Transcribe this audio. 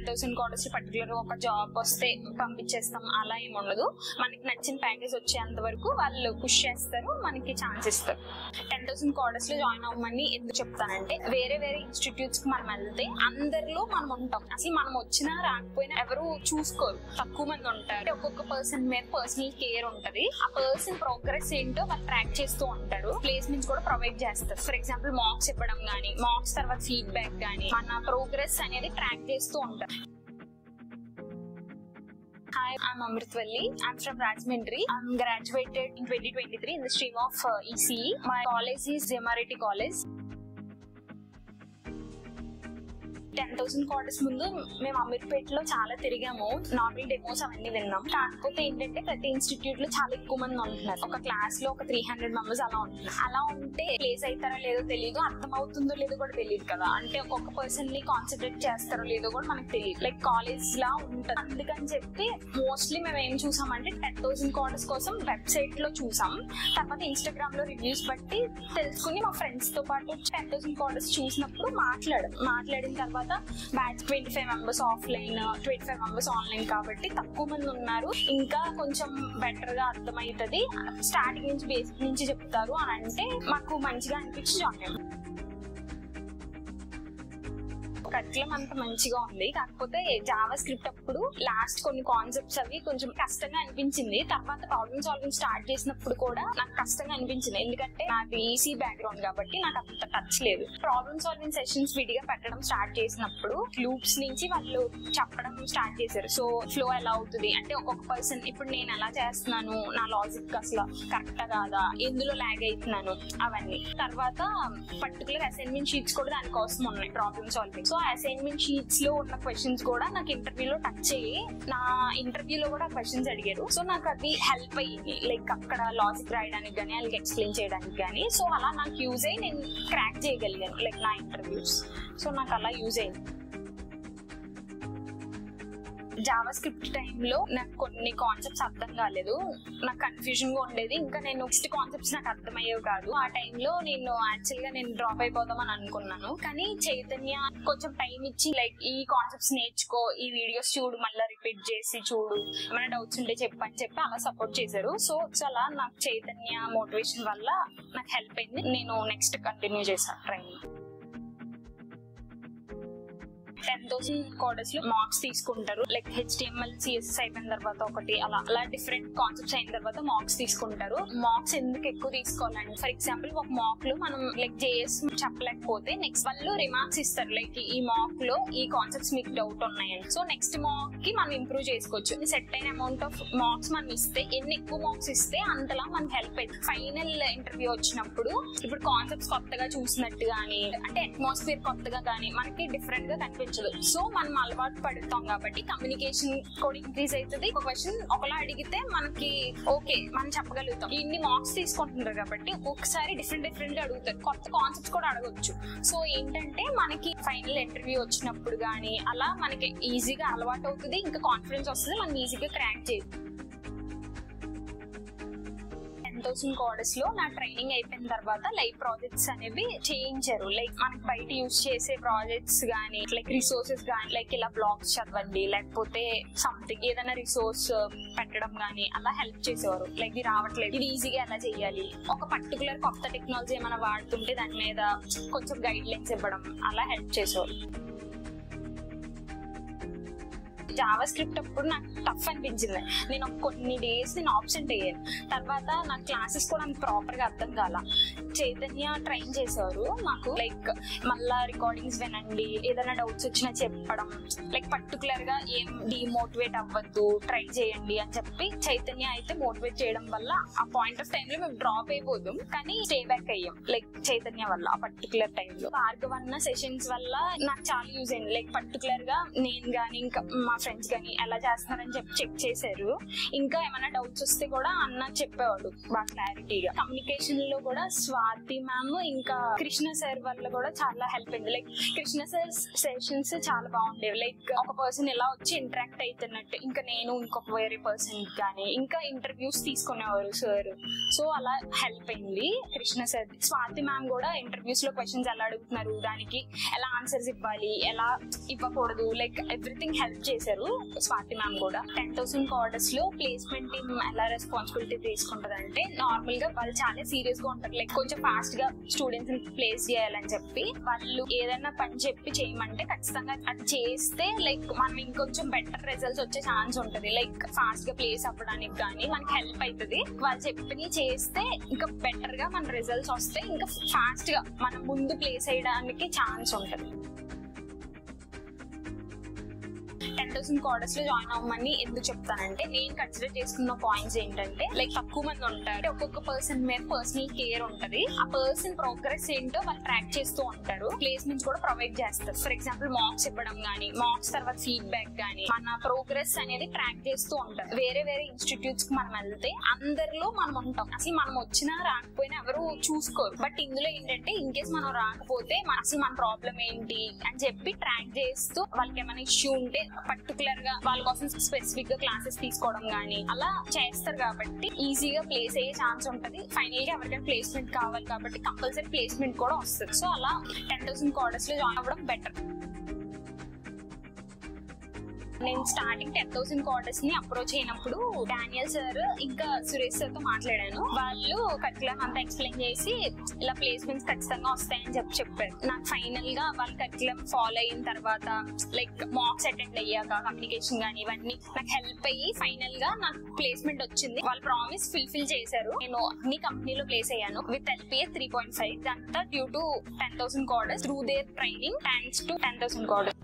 10,000 coders particular ఒక job వస్తే పంపించేస్తాం అలా ఏమి ఉండదు. మనకి నచ్చిన ప్యాకేజ్ వచ్చేంత వరకు వాళ్ళు పుష్ చేస్తారు, మనకి ఛాన్స్ ఇస్తారు. 10,000 కోడర్స్ లో జాయిన్ అవ్వమని ఎందుకు చెప్తానంటే, వేరే వేరే ఇన్స్టిట్యూట్స్ కి మనం వెళ్తే అందరిలో మనం ఉంటాం. అసలు మనం వచ్చినా రాకపోయినా ఎవరు చూసుకోరు, తక్కువ మంది ఉంటారు. ఒక్కొక్క పర్సన్ మీద పర్సనల్ కేర్ ఉంటది. ఆ పర్సన్ ప్రోగ్రెస్ ఏంటో వాళ్ళు ట్రాక్ చేస్తూ ఉంటారు. ప్లేస్మెంట్స్ కూడా ప్రొవైడ్ చేస్తారు. ఫర్ ఎగ్జాంపుల్ మార్క్స్ ఇవ్వడం గానీ, మార్క్స్ తర్వాత ఫీడ్బ్యాక్ గానీ, మన ప్రోగ్రెస్ అనేది ట్రాక్ చేస్తూ ఉంటారు. Hi, I'm Amritvalli. I'm from Rajahmundry. I'm graduated in 2023 in the stream of ECE. My college is Zemareti College. 10,000 coders ముందు మేము అమీర్పేటలో చాలా తిరిగాము. నార్మల్ డెమోస్ అవన్నీ విన్నాం. కాకపోతే ఏంటంటే ప్రతి ఇన్స్టిట్యూట్ లో చాలా ఎక్కువ మంది ఉంటున్నారు. ఒక క్లాస్ లో ఒక 300 మెంబర్స్ అలా ఉంటున్నారు. అలా ఉంటే ప్లేస్ అవుతారో లేదో తెలియదు, అర్థం అవుతుందో లేదో కూడా తెలియదు కదా. అంటే ఒక్కొక్క పర్సన్ ని కాన్సన్ట్రేట్ చేస్తారో లేదో కూడా మనకు తెలియదు. లైక్ కాలేజ్ లా ఉంటుంది. అందుకని చెప్పి మోస్ట్లీ మేము ఏం చూసామంటే 10,000 కోడర్స్ కోసం వెబ్సైట్ లో చూసాం. తర్వాత ఇన్స్టాగ్రామ్ లో రివ్యూస్ బట్టి తెలుసుకుని మా ఫ్రెండ్స్ తో పాటు 10,000 కోడర్స్ చూసినప్పుడు మాట్లాడిన తర్వాత batch 25 members offline, 25 members online కాబట్టి తక్కువ మంది ఉన్నారు. ఇంకా కొంచెం బెటర్ గా అర్థమవుతుంది, స్టార్టింగ్ నుంచి బేసిక్ నుంచి చెప్తారు అని అంటే మాకు మంచిగా అనిపించి జాయిన్ అయ్యాం. కరికులం అంత మంచిగా ఉంది. కాకపోతే జావా స్క్రిప్ట్ అప్పుడు లాస్ట్ కొన్ని కాన్సెప్ట్స్ అవి కొంచెం కష్టంగా అనిపించింది. తర్వాత ప్రాబ్లమ్ సాల్వింగ్ స్టార్ట్ చేసినప్పుడు కూడా నాకు కష్టంగా అనిపించింది. ఎందుకంటే నాది ఈసీ బ్యాక్గ్రౌండ్ కాబట్టి నాకు అంత టచ్ లేదు. ప్రాబ్లమ్ సాల్వింగ్ సెషన్స్ విడిగా పెట్టడం స్టార్ట్ చేసినప్పుడు లూప్స్ నుంచి వాళ్ళు చెప్పడం స్టార్ట్ చేశారు. సో ఫ్లో ఎలా అవుతుంది అంటే ఒక్కొక్క పర్సన్ ఇప్పుడు నేను ఎలా చేస్తున్నాను, నా లాజిక్ అసలు కరెక్టా కాదా, ఎందులో లాగ్ అవుతున్నాను అవన్నీ. తర్వాత పర్టికులర్ అసైన్మెంట్ షీట్స్ కూడా దానికోసం ఉన్నాయి problem solving. So assignment sheets లో ఉన్న క్వశ్చన్స్ కూడా నాకు ఇంటర్వ్యూలో టచ్ అయ్యి నా ఇంటర్వ్యూలో కూడా క్వశ్చన్స్ అడిగారు. సో నాకు అది హెల్ప్ అయ్యింది, లైక్ అక్కడ లాజిక్ రాయడానికి కానీ వాళ్ళకి ఎక్స్ప్లెయిన్ చేయడానికి కానీ. సో అలా నాకు యూజ్ అయ్యి నేను క్రాక్ చేయగలిగాను లైక్ నా ఇంటర్వ్యూస్. సో నాకు అలా యూజ్ అయింది. జావా స్క్రిప్ట్ టైంలో నాకు కొన్ని కాన్సెప్ట్స్ అర్థం కాలేదు, నాకు కన్ఫ్యూజన్ గా ఉండేది. ఇంకా నేను నెక్స్ట్ కాన్సెప్ట్స్ నాకు అర్థమయ్యేవి కాదు. ఆ టైంలో నేను యాక్చువల్ గా నేను డ్రాప్ అయిపోదామని అనుకున్నాను. కానీ చైతన్య కొంచెం టైం ఇచ్చి లైక్ ఈ కాన్సెప్ట్స్ నేర్చుకో, ఈ వీడియోస్ చూడు, మళ్ళీ రిపీట్ చేసి చూడు, ఏమైనా డౌట్స్ ఉంటే చెప్పని చెప్పి అలా సపోర్ట్ చేశారు. సో అలా నాకు చైతన్య మోటివేషన్ వల్ల నాకు హెల్ప్ అయింది. నేను నెక్స్ట్ కంటిన్యూ చేశాను ట్రైనింగ్. 10,000 కోడర్స్ లో మార్క్స్ తీసుకుంటారు. లైక్ HTML, CSS అయిపోయిన తర్వాత ఒకటి అలా డిఫరెంట్ కాన్సెప్ట్స్ అయిన తర్వాత మార్క్స్ తీసుకుంటారు. మార్క్స్ ఎందుకు ఎక్కువ తీసుకోవాలండి, ఫర్ ఎగ్జాంపుల్ ఒక మాక్ లో మనం లైక్ JS చెప్పలేకపోతే నెక్స్ట్ వాళ్ళు రిమార్క్స్ ఇస్తారు, లైక్ ఈ మాక్ లో ఈ కాన్సెప్ట్స్ మీకు డౌట్ ఉన్నాయండి. సో నెక్స్ట్ మాక్ కి మనం ఇంప్రూవ్ చేసుకోవచ్చు. సెట్ అయిన అమౌంట్ ఆఫ్ మార్క్స్ మనం ఇస్తే, ఎన్ని ఎక్కువ మార్క్స్ ఇస్తే అంతలా మనకి హెల్ప్ అవుతుంది. ఫైనల్ ఇంటర్వ్యూ వచ్చినప్పుడు ఇప్పుడు కాన్సెప్ట్స్ కొత్తగా చూసినట్టు గానీ, అంటే అట్మాస్ఫియర్ కొత్తగా గానీ మనకి డిఫరెంట్ గా కనిపించదు. సో మనం అలవాటు పడుతాం కాబట్టి కమ్యూనికేషన్ కూడా ఇంక్రీజ్ అవుతుంది. ఒక క్వశ్చన్ ఒకలా అడిగితే మనకి ఓకే మనం చెప్పగలుగుతాం. ఇన్ని మార్క్స్ తీసుకుంటున్నారు కాబట్టి ఒకసారి డిఫరెంట్ గా అడుగుతారు, కొత్త కాన్సెప్ట్స్ కూడా అడగొచ్చు. సో ఏంటంటే మనకి ఫైనల్ ఇంటర్వ్యూ వచ్చినప్పుడు గానీ అలా మనకి ఈజీగా అలవాటు అవుతుంది, ఇంకా కాన్ఫిడెన్స్ వస్తుంది, మనం ఈజీగా క్రాక్ చేయొచ్చు. 10,000 కోడర్స్ లో నా ట్రైనింగ్ అయిపోయిన తర్వాత లైవ్ ప్రాజెక్ట్స్ అనేవి చేయించారు. లైక్ మనకి బయట యూజ్ చేసే ప్రాజెక్ట్స్ గానీ, లైక్ రిసోర్సెస్ గానీ, లైక్ ఇలా బ్లాగ్స్ చదవండి, లేకపోతే సంథింగ్ ఏదైనా రిసోర్స్ పెట్టడం గానీ అలా హెల్ప్ చేసేవారు. లైక్ ఇది రావట్లేదు, ఇది ఈజీగా ఎలా చేయాలి, ఒక పర్టికులర్ కొత్త టెక్నాలజీ ఏమైనా వాడుతుంటే దాని మీద కొంచెం గైడ్ లైన్స్ ఇవ్వడం అలా హెల్ప్ చేసేవారు. జావా స్క్రిప్ట్ అప్పుడు నాకు టఫ్ అనిపించింది. నేను కొన్ని డేస్ నేను ఆబ్సెంట్ అయ్యాను. తర్వాత నాకు క్లాసెస్ కూడా అంత ప్రాపర్ గా అర్థం కాల. చైతన్య ట్రైన్ చేసేవారు మాకు, లైక్ మళ్ళా రికార్డింగ్స్ వినండి, ఏదైనా డౌట్స్ వచ్చినా చెప్పడం, లైక్ పర్టికులర్ గా ఏం డిమోటివేట్ అవ్వద్దు, ట్రై చేయండి అని చెప్పి చైతన్య అయితే మోటివేట్ చేయడం వల్ల ఆ పాయింట్ ఆఫ్ టైమ్ లో మేము డ్రాప్ అయిపోదాం కానీ స్టే బ్యాక్ అయ్యాం లైక్ చైతన్య వల్ల. ఆ పర్టికులర్ టైంలో భార్గవన్న సెషన్స్ వల్ల నాకు చాలా యూజ్ అయింది. లైక్ పర్టికులర్ గా నేను గానీ ఇంకా మా ఫ్రెండ్స్ కానీ ఎలా చేస్తున్నారని చెప్పి చెక్ చేశారు. ఇంకా ఏమైనా డౌట్స్ వస్తే కూడా అన్న చెప్పేవాడు బాగా క్లారిటీగా. కమ్యూనికేషన్ లో కూడా స్వాతి మ్యామ్ ఇంకా కృష్ణ సార్ వల్ల కూడా చాలా హెల్ప్ అయింది. లైక్ కృష్ణ సార్ సెషన్స్ చాలా బాగుండేవి. లైక్ ఒక పర్సన్ ఇలా వచ్చి ఇంటరాక్ట్ అవుతున్నట్టు, ఇంకా నేను ఇంకొక వేరే పర్సన్ కానీ ఇంకా ఇంటర్వ్యూస్ తీసుకునేవారు సార్. సో అలా హెల్ప్ అయింది కృష్ణ సార్. స్వాతి మ్యామ్ కూడా ఇంటర్వ్యూస్ లో క్వశ్చన్స్ ఎలా అడుగుతున్నారు, దానికి ఎలా ఆన్సర్స్ ఇవ్వాలి, ఎలా ఇవ్వకూడదు, లైక్ ఎవ్రీథింగ్ హెల్ప్ చేశారు స్వాతి మ్యామ్ కూడా. 10,000 కార్డర్స్ లో ప్లేస్మెంట్ టీమ్ ఎలా రెస్పాన్సిబిలిటీ తీసుకుంటది అంటే, నార్మల్ గా వాళ్ళు చాలా సీరియస్ గా ఉంటారు. లైక్ కొంచెం ఫాస్ట్ గా స్టూడెంట్స్ ని ప్లేస్ చేయాలని చెప్పి వాళ్ళు ఏదైనా పని చెప్పి చేయమంటే ఖచ్చితంగా అది చేస్తే లైక్ మనం ఇంకొంచెం బెటర్ రిజల్ట్స్ వచ్చే ఛాన్స్ ఉంటది. లైక్ ఫాస్ట్ గా ప్లేస్ అవ్వడానికి కానీ మనకి హెల్ప్ అవుతుంది. వాళ్ళు చెప్పి చేస్తే ఇంకా బెటర్ గా మన రిజల్ట్స్ వస్తే ఇంకా ఫాస్ట్ గా మనం ముందు ప్లేస్ అయ్యడానికి ఛాన్స్ ఉంటది. 10,000 కార్డర్స్ లో జాయిన్ అవ్వమని ఎందుకు చెప్తానంటే, నేను కన్సిడర్ చేసుకున్న పాయింట్స్ ఏంటంటే, లైక్ తక్కువ మంది ఉంటారు, ఒక్కొక్క పర్సన్ మీద పర్సనల్ కేర్ ఉంటది. ఆ పర్సన్ ప్రోగ్రెస్ ఏంటో వాళ్ళు ట్రాక్ చేస్తూ ఉంటారు. ప్లేస్మెంట్స్ కూడా ప్రొవైడ్ చేస్తారు. ఫర్ ఎగ్జాంపుల్ మార్క్స్ ఇవ్వడం గానీ, మార్క్స్ తర్వాత ఫీడ్బ్యాక్ గానీ, మన ప్రోగ్రెస్ అనేది ట్రాక్ చేస్తూ ఉంటారు. వేరే వేరే ఇన్స్టిట్యూట్స్ కి మనం వెళ్తే అందరిలో మనం ఉంటాం. అసలు మనం వచ్చినా రాకపోయినా ఎవరు చూసుకోరు. బట్ ఇందులో ఏంటంటే, ఇన్ కేస్ మనం రాకపోతే అసలు మన ప్రాబ్లం ఏంటి అని చెప్పి ట్రాక్ చేస్తూ వాళ్ళకి ఏమైనా ఇష్యూ ఉంటే పర్టికులర్ గా వాళ్ళ కోసం స్పెసిఫిక్ గా క్లాసెస్ తీసుకోవడం గానీ అలా చేస్తారు. కాబట్టి ఈజీగా ప్లేస్ అయ్యే ఛాన్స్ ఉంటది. ఫైనల్ గా ఎవరికైనా ప్లేస్మెంట్ కావాలి కాబట్టి కంపల్సరీ ప్లేస్మెంట్ కూడా వస్తుంది. సో అలా 10,000 కార్డర్స్ లో జాయిన్ అవ్వడం బెటర్. నేను స్టార్టింగ్ 10,000 కార్డర్స్ ని అప్రోచ్ అయినప్పుడు డానియల్ సార్ ఇంకా సురేష్ సార్ తో మాట్లాడాను. వాళ్ళు కరికులం అంతా ఎక్స్ప్లెయిన్ చేసి ఇలా ప్లేస్మెంట్స్ ఖచ్చితంగా వస్తాయని చెప్పారు. నాకు ఫైనల్ గా వాళ్ళ కరికులం ఫాలో అయిన తర్వాత లైక్ మార్క్స్ అటెండ్ అయ్యాక కమ్యూనికేషన్ గానీ ఇవన్నీ నాకు హెల్ప్ అయ్యి ఫైనల్ గా నాకు ప్లేస్మెంట్ వచ్చింది. వాళ్ళ ప్రామిస్ ఫుల్ఫిల్ చేశారు. నేను అన్ని కంపెనీలో ప్లేస్ అయ్యాను విత్ LPA 3.5. ఇదంతా due to 10,000 కార్డర్స్ through there training. Thanks to 10,000 కార్డర్స్.